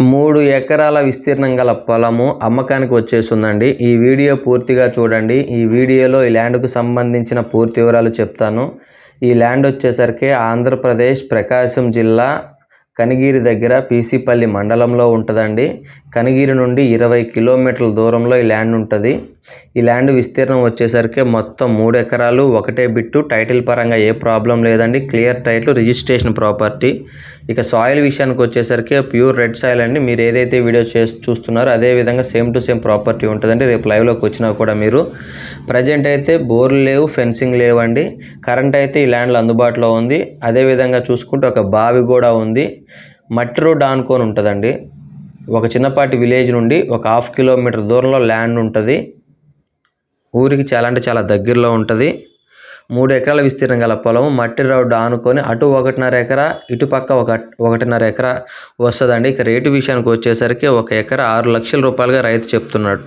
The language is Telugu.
3 ఎకరాల విస్తీర్ణం గల పొలము అమ్మకానికి వచ్చేసిందండి. ఈ వీడియో పూర్తిగా చూడండి. ఈ వీడియోలో ఈ ల్యాండ్కు సంబంధించిన పూర్తి వివరాలు చెప్తాను. ఈ ల్యాండ్ వచ్చేసరికి ఆంధ్రప్రదేశ్ ప్రకాశం జిల్లా కనిగిరి దగ్గర పీసీపల్లి మండలంలో ఉంటుందండి. కనిగిరి నుండి 20 కిలోమీటర్ల దూరంలో ఈ ల్యాండ్ ఉంటుంది. ఈ ల్యాండ్ విస్తీర్ణం వచ్చేసరికి మొత్తం 3 ఎకరాలు, ఒకటే బిట్టు. టైటిల్ పరంగా ఏ ప్రాబ్లం లేదండి. Clear title, registration property. ఇక సాయిల్ విషయానికి వచ్చేసరికి ప్యూర్ రెడ్ సాయిల్ అండి. మీరు ఏదైతే వీడియో చూస్తున్నారో అదే విధంగా సేమ్ టు సేమ్ ప్రాపర్టీ ఉంటుందండి. రేపు లైవ్లోకి వచ్చినా కూడా మీరు ప్రజెంట్ అయితే బోర్లు లేవు, ఫెన్సింగ్ లేవండి. కరెంట్ అయితే ఈ ల్యాండ్లో అందుబాటులో ఉంది. అదేవిధంగా చూసుకుంటే ఒక బావి కూడా ఉంది. మట్టి రోడ్ ఆనుకొని ఉంటుందండి. ఒక చిన్నపాటి విలేజ్ నుండి ఒక 1/2 కిలోమీటర్ దూరంలో ల్యాండ్ ఉంటుంది. ఊరికి చాలా అంటే చాలా దగ్గరలో ఉంటుంది. 3 ఎకరాల విస్తీర్ణం గల పొలము, మట్టి రోడ్డు ఆనుకొని అటు 1.5 ఎకరా, ఇటుపక్క 1.5 ఎకరా వస్తుందండి. ఇక రేటు విషయానికి వచ్చేసరికి 1 ఎకరా 6 లక్షల రూపాయలుగా రైతు చెప్తున్నాడు.